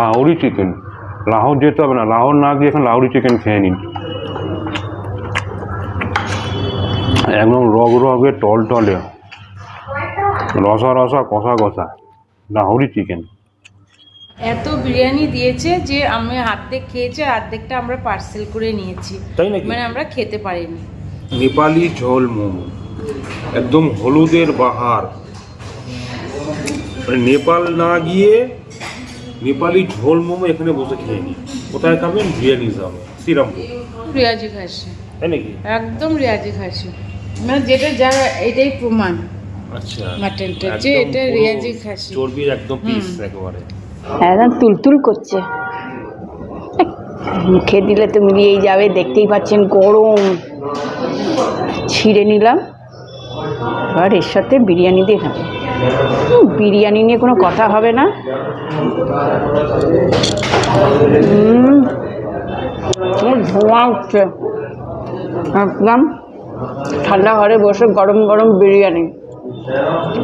Lahori chicken. Lahore যেতে হবে না, লাহোর না গিয়ে এখন লাহোরি চিকেন খেয়ে নিন। একদম রগ রগে টলটলে, রসা রসা কষা কষা লাহোরি চিকেন। এত বিরিয়ানি দিয়েছে যে আমি অর্ধেক খেয়েছি আর অর্ধেকটা আমরা পার্সেল করে নিয়েছি, তাই নাকি? মানে আমরা খেতে পারিনি। নেপালি ঝোল মোমো, একদম হলুদের বাহার। নেপাল না গিয়ে নেপালি ঝোল মোমো এখানে বসে খেয়ে নিই। কোথায় খাবেন? বিরিয়ানি যাবে শ্রীরামপুর। রিয়াজি খাসি, তাই নাকি? একদম রিয়াজি খাসি, মানে যেটা যা এটাই প্রমাণ। আচ্ছা, মাটনটা যে এটা রিয়াজি খাসি, চর্বির একদম পিস একেবারে একদম তুলতুল করছে, মুখে দিলে তো মিলিয়েই যাবে। দেখতেই পাচ্ছেন গরম, ছিঁড়ে নিলাম। এবার এর সাথে বিরিয়ানি দিয়ে খাবো। বিরিয়ানি নিয়ে কোনো কথা হবে না। ধোঁয়া উঠছে একদম। ঠান্ডা ঘরে বসে গরম গরম বিরিয়ানি।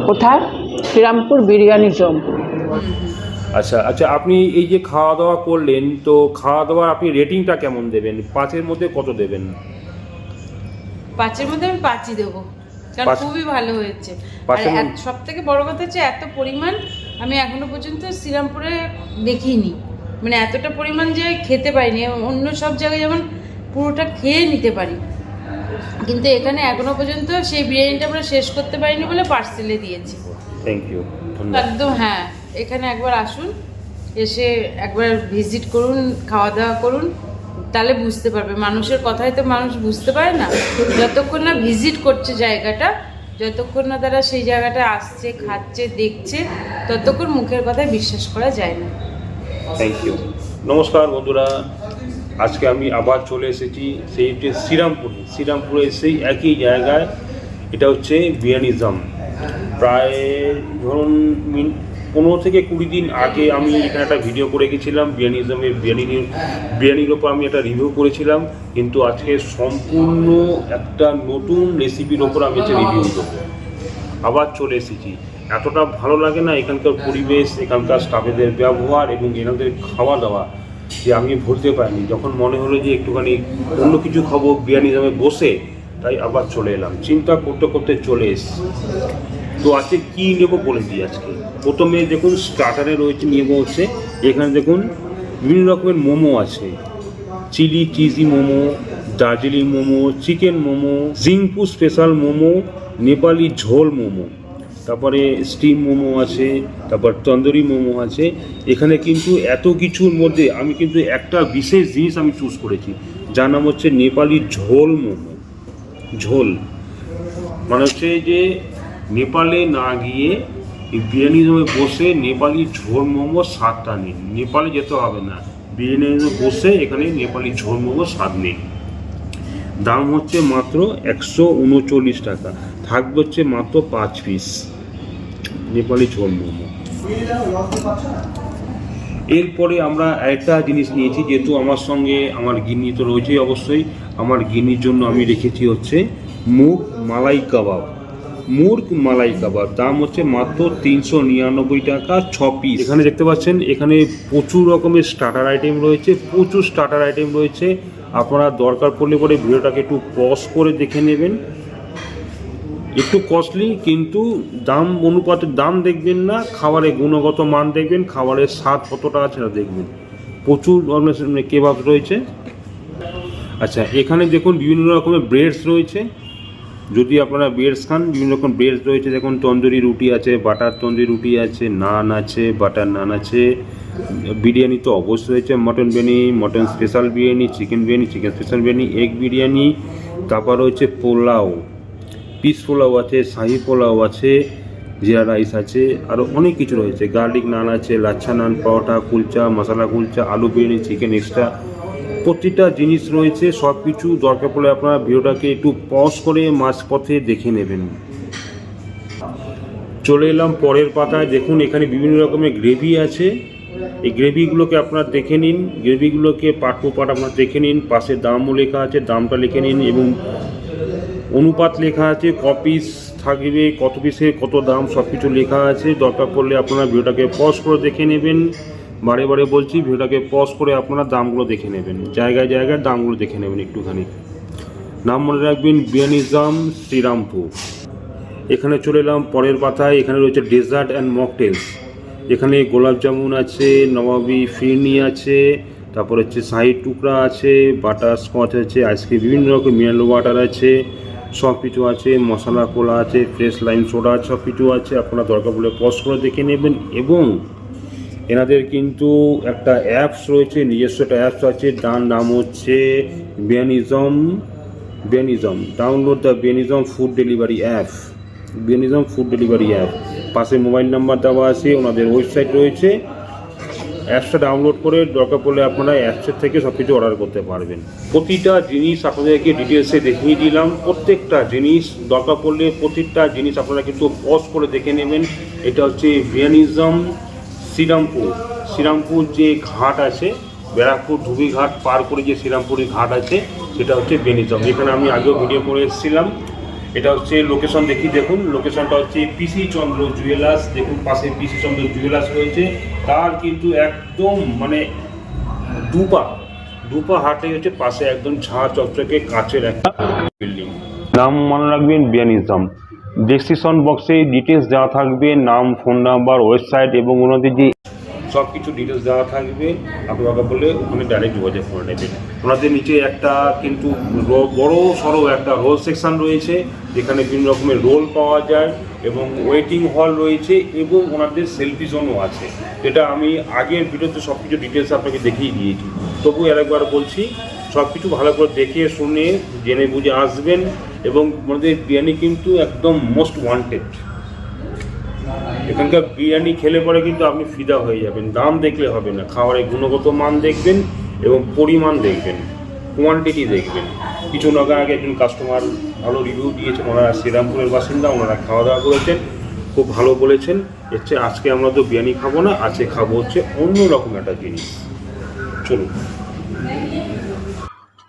কোথায়? শ্রীরামপুর বিরিয়ানি জোন। আচ্ছা আচ্ছা, আপনি এই যে খাওয়া দাওয়া করলেন, তো খাওয়া দাওয়ার আপনি রেটিংটা কেমন দেবেন? 5-এর মধ্যে কত দেবেন? 5-এর মধ্যে আমি 5ই দেবো, কারণ খুবই ভালো হয়েছে। আর সব থেকে বড় কথা হচ্ছে এত পরিমাণ আমি এখনো পর্যন্ত শ্রীরামপুরে দেখিনি, মানে এতটা পরিমাণ যে খেতে পারিনি। অন্য সব জায়গায় যেমন পুরোটা খেয়ে নিতে পারি, কিন্তু এখানে এখনো পর্যন্ত সেই বিরিয়ানিটা আমরা শেষ করতে পারিনি বলে পার্সেলে দিয়েছি। থ্যাংক ইউ, একদম। হ্যাঁ, এখানে একবার আসুন, এসে একবার ভিজিট করুন, খাওয়া দাওয়া করুন, তাহলে বুঝতে পারবে। মানুষের কথাই তো মানুষ বুঝতে পারে না, যতক্ষণ না ভিজিট করছে জায়গাটা, যতক্ষণ না তারা সেই জায়গাটা আসছে, খাচ্ছে, দেখছে, ততক্ষণ মুখের কথায় বিশ্বাস করা যায় না। Thank you. নমস্কার বন্ধুরা, আজকে আমি আবার চলে এসেছি সেই হচ্ছে শ্রীরামপুরে সেই একই জায়গায়। এটা হচ্ছে বিরিয়ানি জাম। প্রায় ধরুন 15 থেকে 20 দিন আগে আমি এখানে একটা ভিডিও করে গেছিলাম বিরিয়ানি জামের। বিরিয়ানির ওপর আমি একটা রিভিউ করেছিলাম, কিন্তু আজকে সম্পূর্ণ একটা নতুন রেসিপির ওপর আমি একটা রিভিউ দেবো। আবার চলে এসেছি। এতটা ভালো লাগে না এখানকার পরিবেশ, এখানকার স্টাফেদের ব্যবহার এবং এনাদের খাওয়া দাওয়া, যে আমি ভুলতে পারিনি। যখন মনে হলো যে একটুখানি অন্য কিছু খাবো বিরিয়ানি জামে বসে, তাই আবার চলে এলাম। চিন্তা করতে করতে চলে এসেছি। তো আজকে কী নেবো বলে দিই। আজকে প্রথমে দেখুন স্টার্টারে রয়েছে, নেবো হচ্ছে এখানে দেখুন বিভিন্ন রকমের মোমো আছে। Chilli cheesy momo, Darjeeling momo, chicken momo, Jingpu special momo, Nepali jhol momo, তারপরে স্টিম মোমো আছে, তারপর তন্দুরি মোমো আছে। এখানে কিন্তু এত কিছুর মধ্যে আমি কিন্তু একটা বিশেষ জিনিস আমি চুজ করেছি, যার নাম হচ্ছে নেপালি ঝোল মোমো। ঝোল মানে হচ্ছে যে নেপালে না গিয়ে এই বিরিয়ানি জমে বসে নেপালি ঝোল মোমো স্বাদটা নিন। নেপালে যেতে হবে না, বিরিয়ানি বসে এখানে নেপালি ঝোল মোমো স্বাদ নিন। দাম হচ্ছে মাত্র 139 টাকা, থাকবে হচ্ছে মাত্র 5 পিস নেপালি ঝোল মোমো। এরপরে আমরা আরেকটা জিনিস নিয়েছি, যেহেতু আমার সঙ্গে আমার গিন্নি তো রয়েছেই, অবশ্যই আমার গিন্নির জন্য আমি রেখেছি হচ্ছে মুগ মালাই কাবাব। মুর্গ মালাই কাবাব দাম হচ্ছে মাত্র 399 টাকা, 6 পিস। এখানে দেখতে পাচ্ছেন এখানে প্রচুর রকমের স্টার্টার আইটেম রয়েছে, প্রচুর স্টার্টার আইটেম রয়েছে। আপনারা দরকার পড়লে পরে ভিডিওটাকে একটু পজ করে দেখে নেবেন। একটু কস্টলি, কিন্তু দাম অনুপাতে দাম দেখবেন না, খাবারের গুণগত মান দেখবেন, খাবারের স্বাদ কতটা আছে সেটা দেখবেন। প্রচুর কেবাব রয়েছে। আচ্ছা, এখানে দেখুন বিভিন্ন রকমের ব্রেডস রয়েছে। যদি আপনারা ব্রেডস খান, বিভিন্ন রকম ব্রেডস রয়েছে। দেখুন তন্দুরি রুটি আছে, বাটার তন্দুরি রুটি আছে, নান আছে, বাটার নান আছে। বিরিয়ানি তো অবশ্যই রয়েছে, mutton biryani, mutton special biryani, chicken biryani, chicken special biryani, egg biryani, তারপর রয়েছে পোলাও, পিস পোলাও আছে, শাহি পোলাও আছে, জিরা রাইস আছে, আরও অনেক কিছু রয়েছে। গার্লিক নান আছে, লাচ্ছা নান, পরোটা, কুলচা, মশলা কুলচা, আলু বিরিয়ানি, চিকেন এক্সট্রা, প্রতিটা জিনিস রয়েছে। সব কিছু দরকার পড়লে আপনারা ভিডিওটাকে একটু পজ করে মাঝপথে দেখে নেবেন। চলে এলাম পরের পাতায়। দেখুন এখানে বিভিন্ন রকমের গ্রেভি আছে। এই গ্রেভিগুলোকে আপনারা দেখে নিন, গ্রেভিগুলোকে পার্ট টু পার্ট আপনারা দেখে নিন। পাশে দামও লেখা আছে, দামটা লিখে নিন, এবং অনুপাত লেখা আছে, ক পিস থাকবে, কত পিসে কত দাম, সব কিছু লেখা আছে। দরকার পড়লে আপনারা ভিডিওটাকে পজ করে দেখে নেবেন। বারে বারে বলছি ভিডিওটাকে পজ করে আপনারা দামগুলো দেখে নেবেন, জায়গায় জায়গায় দামগুলো দেখে নেবেন একটুখানি। নাম মনে রাখবেন বিয়ানিজম শ্রীরামপুর। এখানে চলে এলাম পরের পাতায়। এখানে রয়েছে ডেজার্ট অ্যান্ড মকটেলস। এখানে গোলাপ জামুন আছে, নবাবি ফিরনি আছে, তারপর হচ্ছে শাহি টুকরা আছে, বাটার স্কচ আছে, আইসক্রিম বিভিন্ন রকম মিনারেল ওয়াটার আছে, সব কিছু আছে, মশলা কোলা আছে, ফ্রেশ লাইম সোডা সব কিছু আছে। আপনারা দরকার পড়লে পজ করে দেখে নেবেন। এবং এনাদের কিন্তু একটা অ্যাপস রয়েছে, নিজস্ব একটা অ্যাপস আছে, যার নাম হচ্ছে Biyanism. Download the Biyanism food delivery app. Biyanism food delivery app, পাশে মোবাইল নাম্বার দেওয়া আছে, ওনাদের ওয়েবসাইট রয়েছে। অ্যাপসটা ডাউনলোড করে দরকার পড়লে আপনারা অ্যাপসের থেকে সব কিছু অর্ডার করতে পারবেন। প্রতিটা জিনিস আপনাদেরকে ডিটেলসে দেখিয়ে দিলাম। প্রত্যেকটা জিনিস দরকার পড়লে প্রত্যেকটা জিনিস আপনারা কিন্তু পজ করে দেখে নেবেন। এটা হচ্ছে বিয়ানিজম শ্রীরামপুর যে ঘাট আছে, ব্যারাকপুর ধুবি ঘাট পার করে যে শ্রীরামপুরের ঘাট আছে, সেটা হচ্ছে বিয়ানিজম। এখানে আমি আগেও ভিডিও করে এসেছিলাম। এটা হচ্ছে লোকেশন দেখি, দেখুন লোকেশনটা হচ্ছে পিসি চন্দ্র জুয়েলার্স। দেখুন পাশে পিসি চন্দ্র জুয়েলার্স রয়েছে, তার কিন্তু একদম মানে দুপা হাটে হচ্ছে পাশে একদম ঝাঁ চকচকে কাঁচের একটা বিল্ডিং। নাম মনে রাখবেন বিয়ানিজম। ডেসক্রিপশন বক্সে ডিটেলস দেওয়া থাকবে, নাম, ফোন নাম্বার, ওয়েবসাইট এবং ওনাদের যে সব কিছু ডিটেলস দেওয়া থাকবে। আপনি দরকার পড়লে ওখানে ডাইরেক্ট যোগাযোগ করে নেবেন। ওনাদের নিচে একটা কিন্তু বড় সড়ো একটা রোল সেকশন রয়েছে, যেখানে বিভিন্ন রকমের রোল পাওয়া যায় এবং ওয়েটিং হল রয়েছে এবং ওনাদের সেলফি জোনও আছে, যেটা আমি আগের ভিডিওতে সব কিছু ডিটেলস আপনাকে দেখিয়ে দিয়েছি। তবু আরেকবার বলছি, সব কিছু ভালো করে দেখে শুনে জেনে বুঝে আসবেন। এবং ওনাদের বিরিয়ানি কিন্তু একদম মোস্ট ওয়ান্টেড। এখানকার বিরিয়ানি খেলে পরে কিন্তু আপনি ফিদা হয়ে যাবেন। দাম দেখলে হবে না, খাবারের গুণগত মান দেখবেন এবং পরিমাণ দেখবেন, কোয়ান্টিটি দেখবেন। কিছু আগে একজন কাস্টমার ভালো রিভিউ দিয়েছেন, ওনারা শ্রীরামপুরের বাসিন্দা, ওনারা খাওয়া দাওয়া করেছেন, খুব ভালো বলেছেন। হচ্ছে আজকে আমরা তো বিরিয়ানি খাবো না, আজকে খাবো হচ্ছে অন্য রকম একটা জিনিস। চলুন।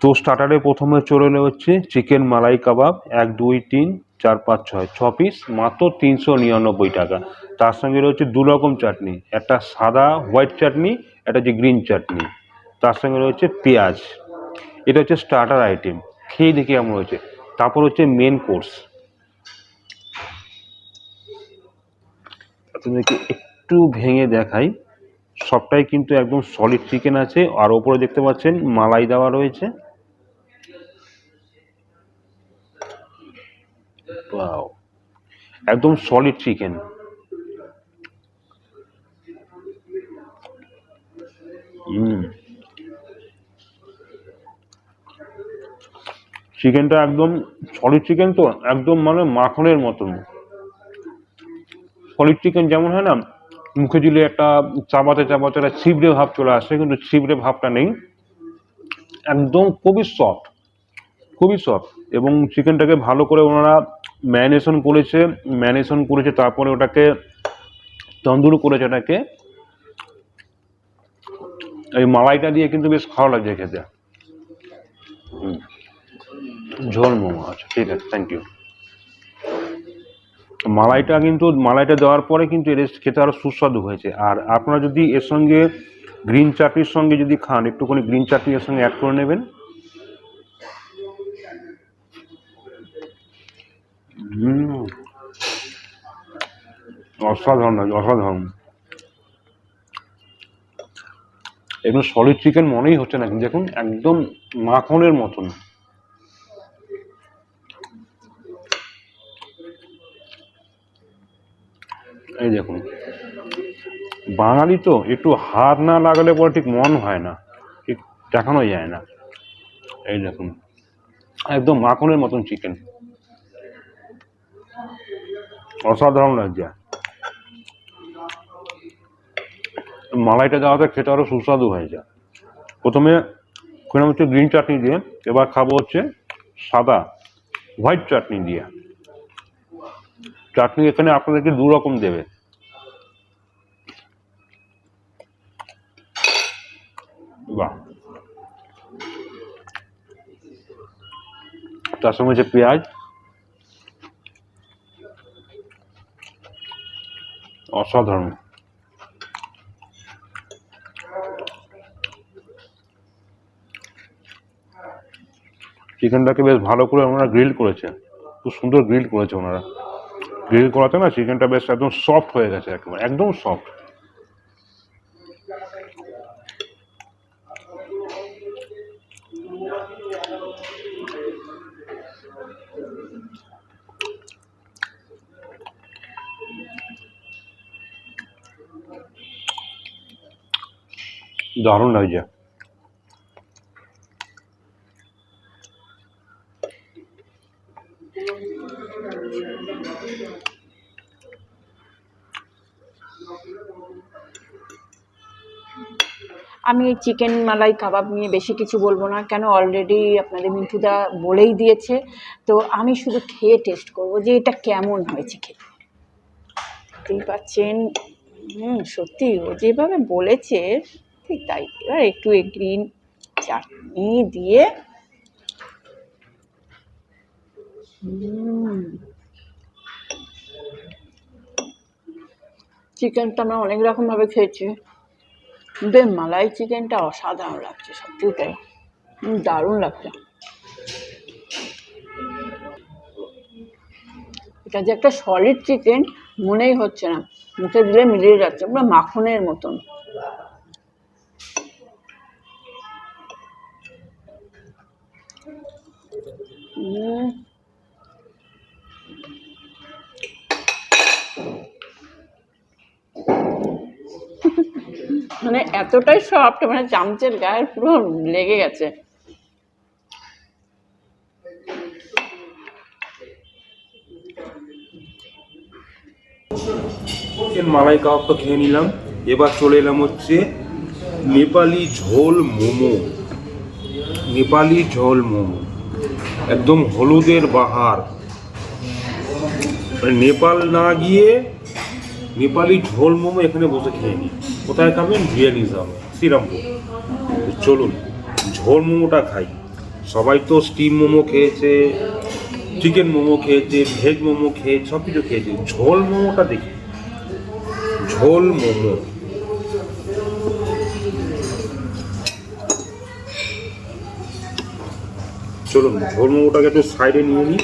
তো স্টার্টারে প্রথমে চলে এলো হচ্ছে চিকেন মালাই কাবাব, 1 2 3 4 5 6 6 পিস, মাত্র 399 টাকা। তার সঙ্গে রয়েছে 2 রকম চাটনি, একটা সাদা হোয়াইট চাটনি, একটা হচ্ছে গ্রিন চাটনি, তার সঙ্গে রয়েছে পেঁয়াজ। এটা হচ্ছে স্টার্টার আইটেম, খেয়ে দেখে কেমন হয়েছে। তারপর হচ্ছে মেন কোর্স। আপনাদেরকে একটু ভেঙে দেখাই, সবটাই কিন্তু একদম সলিড চিকেন আছে, আর ওপরে দেখতে পাচ্ছেন মালাই দেওয়া রয়েছে। ওয়াও, একদম সলিড চিকেন। চিকেনটা একদম সলিড চিকেন, তো একদম মানে মাখনের মতন। সলিড চিকেন যেমন হয় না, মুখে দিলে একটা চাবাতে চাবাতে একটা ছিবড়ে ভাব চলে আসে, কিন্তু ছিবড়ে ভাবটা নেই, একদম খুবই সফট, খুবই সফট। এবং চিকেনটাকে ভালো করে ওনারা ম্যারিনেশন করেছে, তারপরে ওটাকে তন্দুর করেছে। এটাকে এই মালাইটা দিয়ে কিন্তু বেশ ভালো লাগছে খেতে। ঝোল মোমো, আচ্ছা ঠিক আছে, থ্যাংক ইউ। মালাইটা দেওয়ার পরে কিন্তু এর খেতে আরো সুস্বাদু হয়েছে। আর আপনারা যদি এর সঙ্গে গ্রিন চাটনির সঙ্গে যদি খান, একটুখানি গ্রিন চাটনি এর সঙ্গে অ্যাড করে নেবেন। অসাধারণ লাগে, অসাধারণ। একদম সলিড চিকেন মনেই হচ্ছে না, দেখুন একদম মাখনের মতন। এই দেখুন, বাঙালি তো একটু হাত না লাগালে পরে ঠিক মন হয় না, ঠিক দেখানো যায় না। এই দেখুন একদম মাখনের মতন চিকেন, অসাধারণ লাগছে। মালাইটা দেওয়াতে খেতে আরো সুস্বাদু হয়ে যায়। প্রথমে খেলাম হচ্ছে গ্রিন চাটনি দিয়ে, এবার খাবো হচ্ছে সাদা হোয়াইট চাটনি দিয়ে। চাটনি এখানে আপনাদেরকে 2 রকম দেবে। বাহ, তার সঙ্গে হচ্ছে পেঁয়াজ, অসাধারণ। চিকেনটাকে বেশ ভালো করে ওনারা গ্রিল করেছে, খুব সুন্দর গ্রিল করেছে ওনারা। গ্রিল করাতে না চিকেনটা বেশ একদম সফট হয়ে গেছে, একেবারে একদম সফট। দারুণ লাগছে। আমি এই চিকেন মালাই কাবাব নিয়ে বেশি কিছু বলবো না, কেন অলরেডি আপনাদের মিন্টুদা বলেই দিয়েছে। তো আমি শুধু খেয়ে টেস্ট করব যে এটা কেমন হয়েছে খেতে। দেখতেই পাচ্ছেন, সত্যি ও যেভাবে বলেছে ঠিক তাই। এবার একটু গ্রিন চাটনি দিয়ে চিকেনটা আমরা অনেক রকমভাবে খেয়েছি, কিন্তু মালাই চিকেনটা অসাধারণ লাগছে, সত্যি তাই, দারুণ লাগছে। এটা যে একটা সলিড চিকেন মনেই হচ্ছে না, মুখে দিলে মিলিয়ে যাচ্ছে, পুরো মাখনের মতন। মানে এতটাই সফট, মানে চামচের গায়ে পুরো লেগে গেছে। মালাই কাবাব তো খেয়ে নিলাম, এবার চলে এলাম হচ্ছে নেপালি ঝোল মোমো। নেপালি ঝোল মোমো একদম হলুদের বাহার, নেপাল না গিয়ে নেপালি ঝোল মোমো এখানে বসে খেয়ে নিই। কোথায় খাবেন? বিরিয়ানিজম, শ্রীরামপুর। চলুন ঝোল মোমোটা খাই। সবাই তো স্টিম মোমো খেয়েছে, চিকেন মোমো খেয়েছে, ভেজ মোমো খেয়েছে, সব কিছু খেয়েছে। ঝোল মোমোটা দেখি, ঝোল মোমো। চলুন ঝোল মোমোটাকে একটু সাইডে নিয়ে নিই,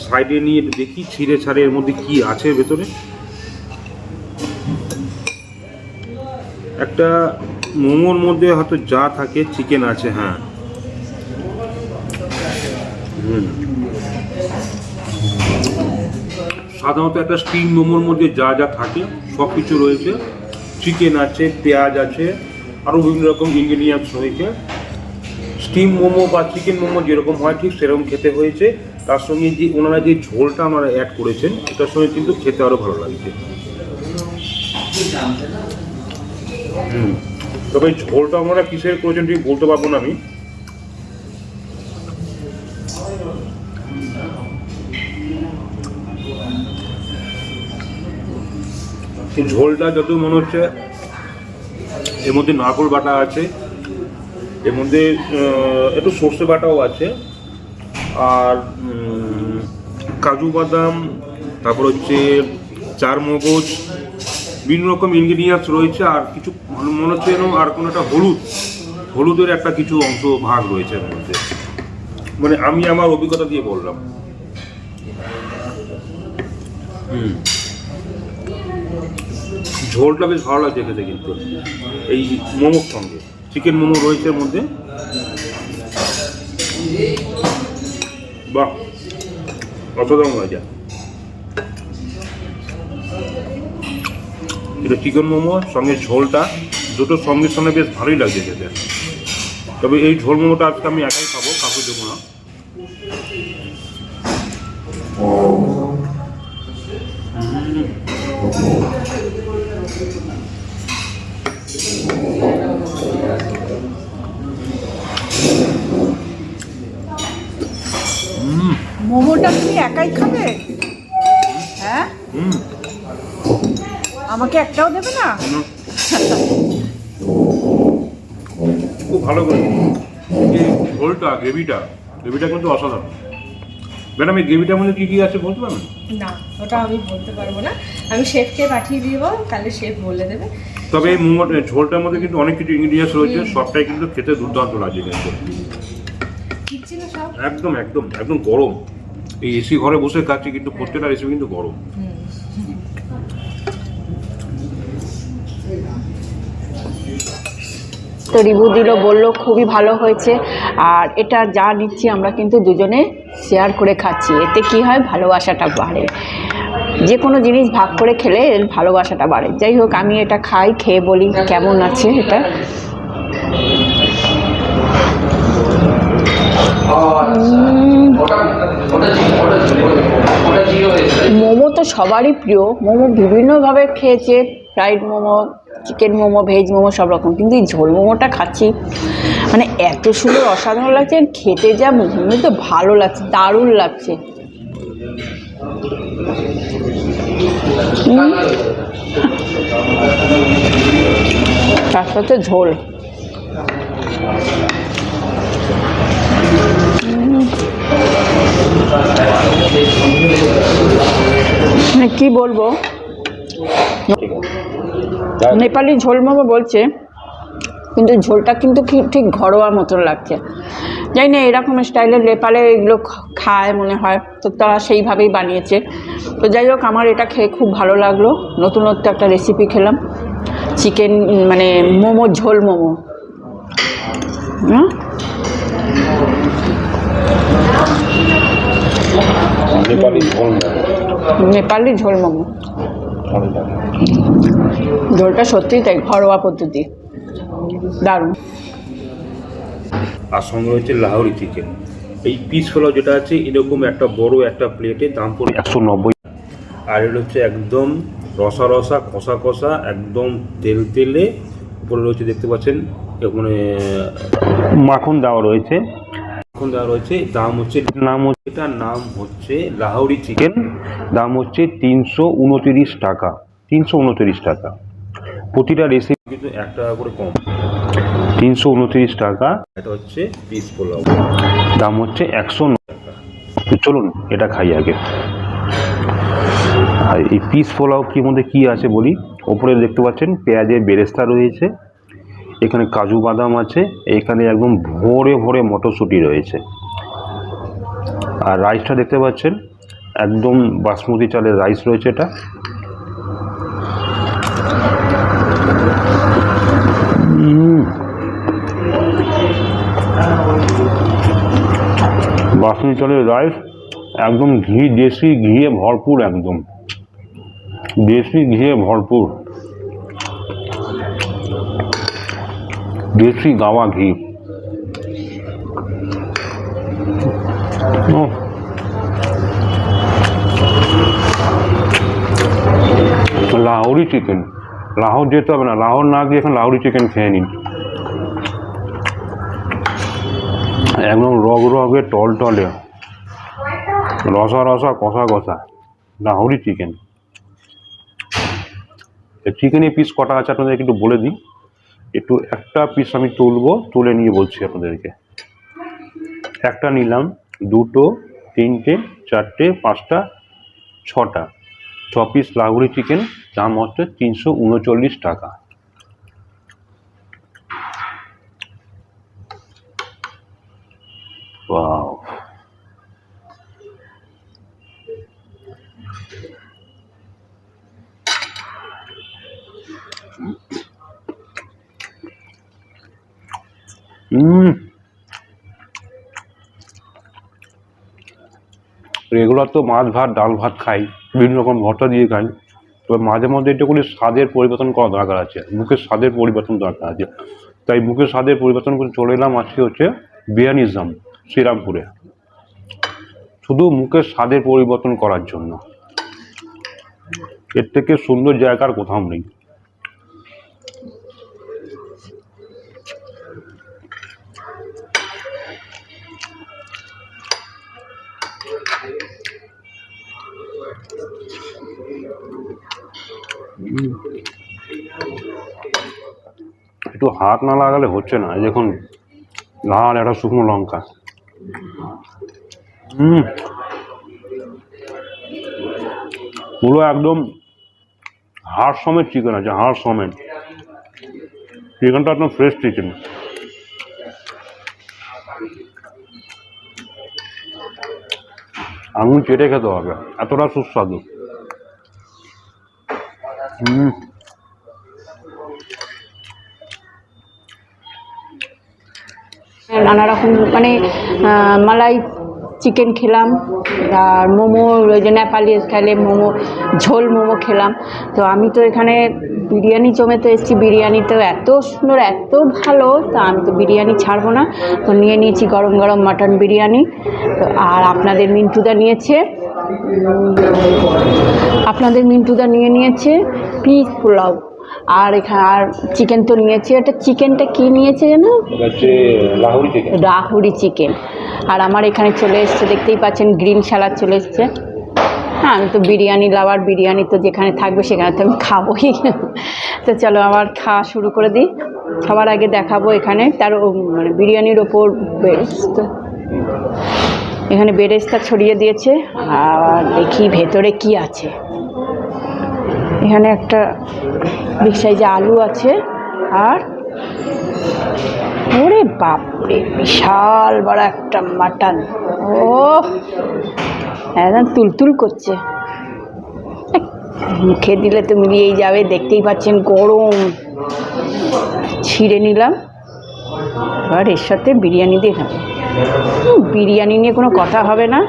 সাইডে নিয়ে দেখি ছিঁড়ে ছাড়ে এর মধ্যে কি আছে ভেতরে। একটা মোমোর মধ্যে হয়তো যা থাকে চিকেন আছে, হ্যাঁ। সাধারণত একটা স্টিম মোমোর মধ্যে যা যা থাকে সব কিছু রয়েছে, চিকেন আছে, পেঁয়াজ আছে, আরও বিভিন্ন রকম ইনগ্রিডিয়েন্টস রয়েছে। স্টিম মোমো বা চিকেন মোমো যেরকম হয় ঠিক সেরকম খেতে হয়েছে। তার সঙ্গে যে ওনারা যে ঝোলটা ওনারা অ্যাড করেছেন এটার সঙ্গে কিন্তু খেতে আরও ভালো লাগছে। তবে ঝোলটা ওনারা কিসের করেছেন ঠিক বলতে পারবো না আমি। ঝোলটা যত মনে হচ্ছে এর মধ্যে নারকেল বাটা আছে, এর মধ্যে একটু সর্ষে বাটাও আছে, আর কাজু বাদাম, তারপর হচ্ছে চার মগজ, বিভিন্ন রকম ইনগ্রিডিয়েন্টস রয়েছে। আর কিছু মনে হচ্ছে যেন আর কোনো একটা হলুদের একটা কিছু অংশ ভাগ রয়েছে এর মধ্যে, মানে আমি আমার অভিজ্ঞতা দিয়ে বললাম। ঝোলটা বেশ ভালো লাগছে খেতে, কিন্তু এই মোমোর সঙ্গে চিকেন মোমো রয়েছে এর মধ্যে। বাহ, অসাধারণ লাগছে। এটা চিকেন মোমো সঙ্গে ঝোলটা দুটো সঙ্গে সঙ্গে বেশ ভালোই লাগছে খেতে। তবে এই ঝোল মোমোটা আজকে আমি একাই খাবো, কাউকে দেবো না। মোমোটা তুমি একাই খাবে? হ্যাঁ, আমাকে একটাও দেবে না? খুব ভালো করে এই ঝোলটা, গ্রেভিটা কিন্তু অসাধারণ। ম্যাডাম এই গ্রেভিটার মধ্যে কী কী আছে বলতে পারবেন? না, ওটা আমি বলতে পারবো না, আমি শেফকে পাঠিয়ে দিব, তাহলে শেফ বলে দেবে। তবে এই মোমো ঝোলটার মধ্যে কিন্তু অনেক কিছু ইনগ্রিডিয়েন্টস রয়েছে, সবটাই কিন্তু খেতে দুর্দান্ত লাগছে। কিন্তু কি ছিল সব? একদম একদম একদম গরম। এই এসি ঘরে বসে খাচ্ছি কিন্তু প্রত্যেকটা রেসিপি কিন্তু গরম। তো রিভিউ দিল, বললো খুবই ভালো হয়েছে। আর এটা যা নিচ্ছি আমরা কিন্তু দুজনে শেয়ার করে খাচ্ছি, এতে কি হয় ভালোবাসাটা বাড়ে। যে কোনো জিনিস ভাগ করে খেলে এর ভালোবাসাটা বাড়ে। যাই হোক, আমি এটা খাই, খেয়ে বলি কেমন আছে এটা। মোমো তো সবারই প্রিয়, মোমো বিভিন্নভাবে খেয়েছে, fried momo, chicken momo, veg momo সব রকম, কিন্তু এই ঝোল মোমোটা খাচ্ছি মানে এত সুন্দর, অসাধারণ লাগছে, খেতে যা মুখে তো ভালো লাগছে, দারুণ লাগছে। তার সাথে ঝোল, মানে কি বলবো, নেপালি ঝোল মোমো বলছে কিন্তু ঝোলটা কিন্তু ঠিক ঘরোয়া মতন লাগছে। জানি না এরকম স্টাইলের নেপালে এগুলো খায় মনে হয়, তো তারা সেইভাবেই বানিয়েছে। তো যাই হোক, আমার এটা খেয়ে খুব ভালো লাগলো, নতুনত্ব একটা রেসিপি খেলাম, চিকেন মানে মোমো, ঝোল মোমো। নেপালি ঝোল মোমো, ঝোলটা সত্যিই তাই ঘরোয়া পদ্ধতি, দারুণ। আর সঙ্গে হচ্ছে লাহোরি চিকেন। এই পিস ফলো যেটা আছে এরকম একটা বড় একটা প্লেটে দাম পড়ে 190। আর এটা হচ্ছে একদম রসা রসা, কষা কষা, একদম তেল তেলে, উপরে রয়েছে দেখতে পাচ্ছেন মানে মাখন দেওয়া রয়েছে, মাখন দেওয়া রয়েছে। এটার নাম হচ্ছে লাহোরি চিকেন, দাম হচ্ছে 329 টাকা, 329 টাকা। প্রতিটা রেসিপি কিন্তু 1 টাকা করে কম, 329 টাকা। এটা হচ্ছে পিস পোলাও, দাম হচ্ছে 109 টাকা। তো চলুন এটা খাই আগে। আর এই পিস পোলাও কি মধ্যে কী আছে বলি। ওপরে দেখতে পাচ্ছেন পেঁয়াজের বেরেস্তা রয়েছে, এখানে কাজু বাদাম আছে, এখানে একদম ভরে ভরে মটরশুঁটি রয়েছে। আর রাইসটা দেখতে পাচ্ছেন একদম বাসমতি চালের রাইস রয়েছে এটা। বাসমতি চালের রাইস, একদম ঘি, দেশি ঘিয়ে ভরপুর, একদম দেশি ঘিয়ে ভরপুর, দেশি গাওয়া ঘি। লাহোরি চিকেন, লাহোর যেতে হবে না, লাহোর না গিয়ে এখন লাহোরি চিকেন খেয়ে নিন। একদম রগ রগে, টল টলে, রসা রসা, কষা কষা লাহোরি চিকেন। চিকেনের পিস কটা আছে আপনাদেরকে একটু বলে দিই, একটু একটা পিস আমি তুলে নিয়ে বলছি আপনাদেরকে। একটা নিলাম, দুটো, তিনটে, চারটে, পাঁচটা, ছটা, 6 পিস লাহোরি চিকেন, দাম হচ্ছে 339 টাকা। ওয়াও, রেগুলার তো মাছ ভাত, ডাল ভাত খাই, বিভিন্ন রকম ভর্তা দিয়ে খাই, তবে মাঝে মধ্যে একটু করে স্বাদের পরিবর্তন করা দরকার আছে, মুখের স্বাদের পরিবর্তন দরকার আছে। তাই মুখের স্বাদের পরিবর্তন করে চলে এলাম আজকে হচ্ছে বিরিয়ানিজম শ্রীরামপুরে, শুধু মুখের স্বাদের পরিবর্তন করার জন্য। এর থেকে সুন্দর জায়গার কোথাও নেই। একটু হাত না লাগালে হচ্ছে না। দেখুন লাল একটা শুকনো লঙ্কা, পুরো একদম হাড় সমেত চিকেন আছে, হাড় সমেত। চিকেনটা একদম ফ্রেশ চিকেন। আঙুল চেটে খেতে হবে, এতটা সুস্বাদু। নানা রকম মানে মালাই চিকেন খেলাম, আর মোমো, ওই যে নেপালি স্টাইলে মোমো, ঝোল মোমো খেলাম। তো আমি তো এখানে বিরিয়ানি জমে তো এসেছি, বিরিয়ানি তো এত সুন্দর, এত ভালো, তা আমি তো বিরিয়ানি ছাড়বো না। তো নিয়ে নিয়েছি গরম গরম মাটন বিরিয়ানি। তো আর আপনাদের মিন্টুদা নিয়ে নিয়েছে পিস পোলাও, আর এখানে আর চিকেন তো নিয়েছি। এটা চিকেনটা কি নিয়েছে যেন, লাহোরি চিকেন। আর আমার এখানে চলে এসছে, দেখতেই পাচ্ছেন গ্রিন স্যালাড চলে এসছে। হ্যাঁ, আমি তো বিরিয়ানি লাভার, বিরিয়ানি তো যেখানে থাকবে সেখানে তো আমি খাবোই। তো চলো আমার খাওয়া শুরু করে দিই। খাবার আগে দেখাবো এখানে তার মানে বিরিয়ানির ওপর বেরেস্তা, এখানে বেরেস্তা ছড়িয়ে দিয়েছে। আর দেখি ভেতরে কি আছে। এখানে একটা বিগ সাইজে আলু আছে, আর ওরে বাপরে বিশাল বড় একটা মাটন। ও একদম তুলতুল করছে, মুখে দিলে তো মিলিয়েই যাবে। দেখতেই পাচ্ছেন গরম, ছিঁড়ে নিলাম। এবার এর সাথে বিরিয়ানি দিয়ে খাবো। বিরিয়ানি নিয়ে কোনো কথা হবে না।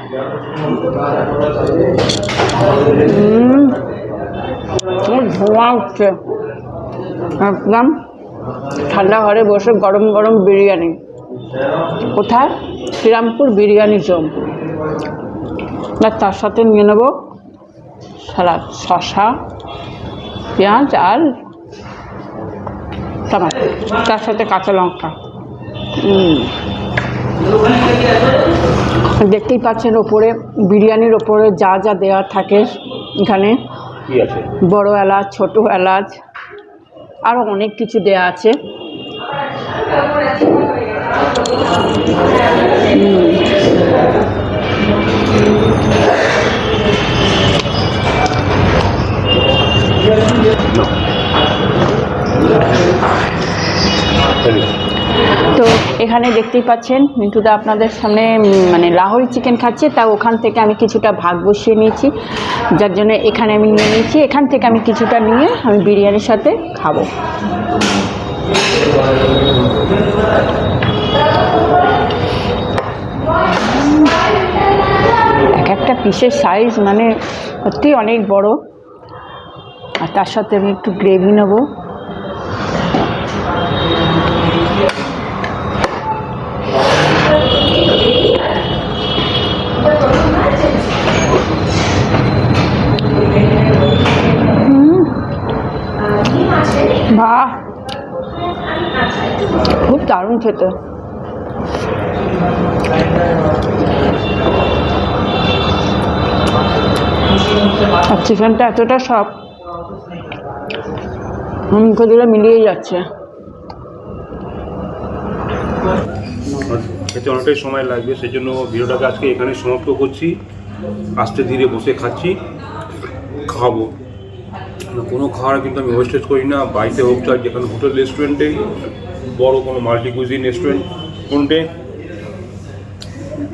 ধোঁয়া উঠছে একদম। ঠান্ডা ঘরে বসে গরম গরম বিরিয়ানি। কোথায়? শ্রীরামপুর বিরিয়ানি জোন। আর তার সাথে নিয়ে নেবো সালাদ, শসা, পেঁয়াজ আর টমেটো, তার সাথে কাঁচা লঙ্কা। দেখতেই পাচ্ছেন ওপরে বিরিয়ানির ওপরে যা যা দেওয়া থাকে। এখানে বড় এলাচ, ছোট এলাচ, আরও অনেক কিছু দেওয়া আছে। তো এখানে দেখতেই পাচ্ছেন মিন্টুদা আপনাদের সামনে মানে লাহোরি চিকেন খাচ্ছে। তা ওখান থেকে আমি কিছুটা ভাগ বসিয়ে নিয়েছি, যার জন্য এখানে আমি নিয়ে নিয়েছি। এখান থেকে আমি কিছুটা নিয়ে আমি বিরিয়ানির সাথে খাবো। এক একটা পিসের সাইজ মানে সত্যি অনেক বড়। আর তার সাথে আমি একটু গ্রেভি নেবো। বাহ, খুব দারুণ খেতে। আর চিকেনটা এতটা সব মুখে দিলে মিলিয়ে যাচ্ছে। খেতে অনেকটাই সময় লাগবে, সেই জন্য ভিডিওটাকে আজকে এখানে সমাপ্ত করছি। আস্তে ধীরে বসে খাবো। কোনো খাবার কিন্তু আমি ওয়েস্টেজ করি না, বাড়িতে হোক চাই যেখানে হোটেল রেস্টুরেন্টে, বড় কোনো মাল্টি কুইজিন রেস্টুরেন্ট কোনটে,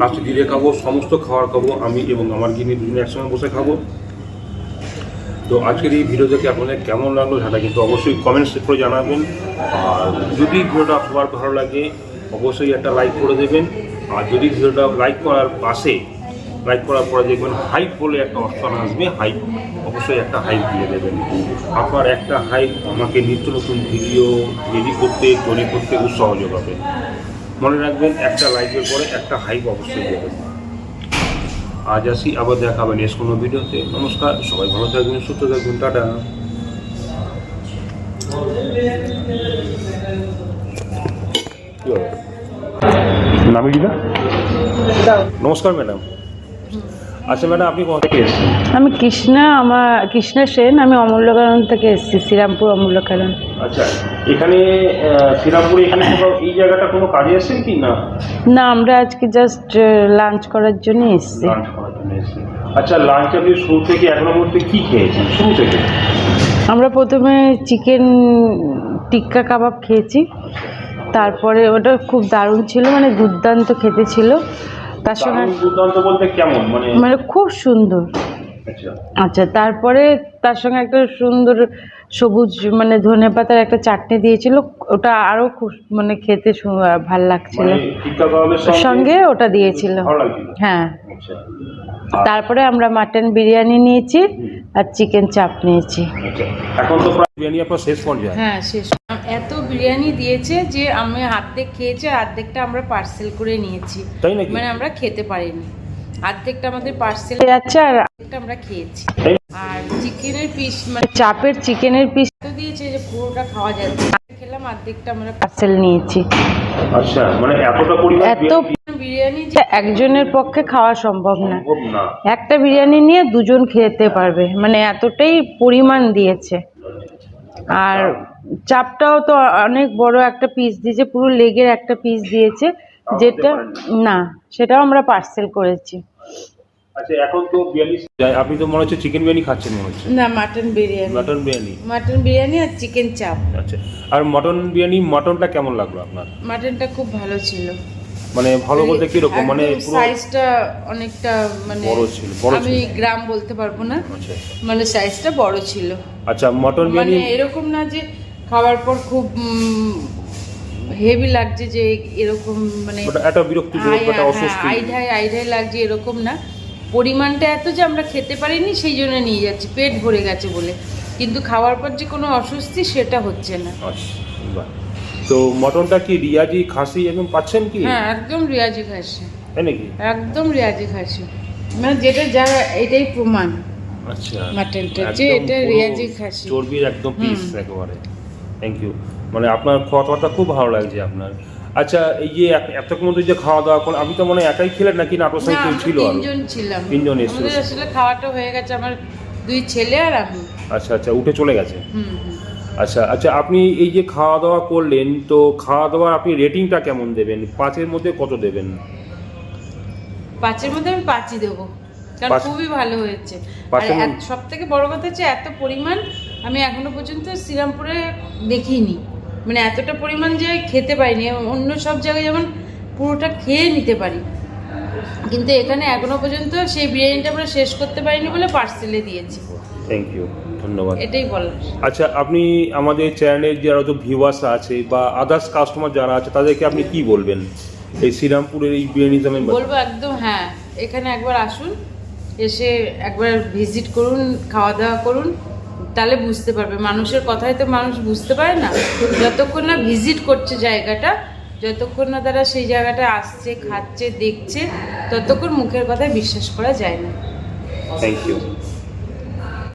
আস্তে ধীরে খাবো। সমস্ত খাবার খাবো আমি এবং আমার গিনি দুজনে একসঙ্গে বসে খাবো। তো আজকের এই ভিডিও দেখে আপনাদের কেমন লাগলো সেটা কিন্তু অবশ্যই কমেন্টস করে জানাবেন। আর যদি ভিডিওটা সবার ভালো লাগে অবশ্যই একটা লাইক করে দেবেন। আর যদি ভিডিওটা লাইক করার পরে দেখবেন হাইপ বলে একটা অপশন আসবে, হাইপ, অবশ্যই একটা হাইপ দিয়ে দেবেন। আপনার একটা হাইপ আমাকে নিত্য নতুন ভিডিও তৈরি করতে উৎসাহ যোগাবে। মনে রাখবেন একটা লাইকের পরে একটা হাইপ অবশ্যই দেবেন। আজ আসি, আবার দেখা হবে নেক্সট কোনো ভিডিওতে। নমস্কার, সবাই ভালো থাকবেন, সুস্থ থাকবেন, টাটা। নামিদিদা, নমস্কার ম্যাডাম। আচ্ছা ম্যাডাম, আপনি কোথা থেকে এসেছেন? আমি কৃষ্ণা সেন, আমি অমূল্যকানন থেকে এসেছি, শ্রীরামপুর অমূল্যকানন। আচ্ছা, এখানে শ্রীরামপুরে এখানে এই জায়গাটা কোনো কাজে এসেছেন কি না? না, আমরা আজকে জাস্ট লাঞ্চ করার জন্য এসেছি। আচ্ছা, লাঞ্চ আপনি শুরু থেকে এখনো পর্যন্ত কি খেয়েছেন? শুরু থেকে আমরা প্রথমে চিকেন টিক্কা কাবাব খেয়েছি, তারপরে ওটা খুব দারুণ ছিল, মানে দুর্দান্ত খেতে ছিল। তার সঙ্গে দুর্দান্ত বলতে কেমন মানে? মানে খুব সুন্দর। আচ্ছা আচ্ছা, তারপরে তার সঙ্গে একটা সুন্দর সবুজ মানে ধনেপাতার একটা চাটনি দিয়েছিল, ওটা আরো খুব মানে খেতে ভাল লাগছিল। মানে টিক্কা কাবাবের সঙ্গে ওটা দিয়েছিল। ভালো লাগছিল। হ্যাঁ, আচ্ছা তারপরে আমরা মাটন বিরিয়ানি নিয়েছি আর চিকেন চাপ নিয়েছি। আচ্ছা, এখন তো প্রায় বিরিয়ানি আপনার শেষ পর্যায়ে। হ্যাঁ শেষ। এত বিরিয়ানি দিয়েছে যে আমি অর্ধেক খেয়েছি, অর্ধেকটা আমরা পার্সেল করে নিয়েছি, তাই নাকি? মানে আমরা খেতে পারিনি। অর্ধেকটা আমাদের পার্সেল যাচ্ছে আর অর্ধেকটা আমরা খেয়েছি। তাই? আর চিকেনের পিস মানে চাপের চিকেনের পিস তো দিয়েছে যে পুরোটা খাওয়া যাচ্ছে, খেলাম অর্ধেকটা আমরা পার্সেল নিয়েছি। আচ্ছা, মানে এতটা পরিমাণ এত বিরিয়ানি যে একজনের পক্ষে খাওয়া সম্ভব না। সম্ভব না। একটা বিরিয়ানি নিয়ে দুজন খেতে পারবে, মানে এতটাই পরিমাণ দিয়েছে। আর চাপটাও তো অনেক বড় একটা পিস দিয়েছে, পুরো লেগের একটা পিস দিয়েছে, যেটা না সেটাও আমরা পার্সেল করেছি। আচ্ছা, এখন তো বিরিয়ানি আপনি তো মনে হচ্ছে চিকেন বিরিয়ানি খাচ্ছেন মনে হচ্ছে। না mutton biryani, mutton biryani. Mutton biryani আর চিকেন চাপ। আচ্ছা, আর মটন বিরিয়ানি মটনটা কেমন লাগলো আপনার? মাটনটা খুব ভালো ছিল। মানে ভালো বলতে কি রকম, মানে পুরো সাইজটা অনেকটা মানে বড় ছিল, বড় আমি ছিল। গ্রাম বলতে পারবো না, আচ্ছা মানে সাইজটা বড় ছিল। আচ্ছা, মটন মানে বিরিয়ানি এরকম না যে খাওয়ার পর খুব হেভি লাগছে যে এরকম মানে ওটা একটা বিরক্তিকর, একটা অস্বস্তি। আইঢাই লাগছে এরকম না। পরিমাণটা এত যে আমরা খেতে পারিনি, সেই জন্য নিয়ে যাচ্ছি, পেট ভরে গেছে বলে। কিন্তু খাওয়ার পর যে কোনো অস্বস্তি সেটা হচ্ছে না। আচ্ছা, বাহ। তো মটনটা কি রিয়াজি খাসি একদম পাচ্ছেন কি? হ্যাঁ একদম রিয়াজি খাসি, তাই নাকি? একদম রিয়াজি খাসি, মানে যেটা যা এটাই প্রমাণ আচ্ছা, মাটনটা যে একদম এটা পুরো রিয়াজি খাসি। চর্বির একদম পিস একেবারে। Thank you. মানে আপনার কথাবার্তা খুব ভালো লাগছে আপনার। আচ্ছা, এই যে এতক্ষণ মধ্যে যে খাওয়া দাওয়া করলেন, আপনি তো মানে একাই খেলেন নাকি না আপনার না, সঙ্গে কেউ আমরা ছিল? আরো তিনজন ছিলাম। তিনজন এসেছিল। আমাদের আসলে খাওয়াটা হয়ে গেছে, আমার দুই ছেলে আর আমি। আচ্ছা আচ্ছা, উঠে চলে গেছে। হুম। আচ্ছা আচ্ছা, আপনি এই যে খাওয়া দাওয়া করলেন, তো খাওয়া দাওয়ার আপনি রেটিংটা কেমন দেবেন? 5-এর মধ্যে কত দেবেন? 5-এর মধ্যে আমি 5ই দেবো, কারণ 5 খুবই ভালো হয়েছে। আর 5-এর মধ্যে? সব থেকে বড় কথা হচ্ছে এত পরিমাণ আমি এখনো পর্যন্ত শ্রীরামপুরে দেখিনি, মানে এতটা পরিমাণ যে খেতে পারিনি। অন্য সব জায়গায় যেমন পুরোটা খেয়ে নিতে পারি, কিন্তু এখানে এখনো পর্যন্ত সেই বিরিয়ানিটা আমরা শেষ করতে পারিনি বলে পার্সেলে দিয়েছি। থ্যাংক ইউ, ধন্যবাদ। এটাই বলার। আচ্ছা, আপনি আমাদের চ্যানেলের যারা তো ভিউয়ার্স আছে বা আদার্স কাস্টমার যারা আছে, তাদেরকে আপনি কি বলবেন এই শ্রীরামপুরের এই বিরিয়ানি দামের? বলবো একদম হ্যাঁ, এখানে একবার আসুন, এসে একবার ভিজিট করুন, খাওয়া দাওয়া করুন, তাহলে বুঝতে পারবে। মানুষের কথাই তো মানুষ বুঝতে পারে না, যতক্ষণ না ভিজিট করছে জায়গাটা, যতক্ষণ না তারা সেই জায়গাটা আসছে, খাচ্ছে, দেখছে, ততক্ষণ মুখের কথায় বিশ্বাস করা যায় না। Thank you.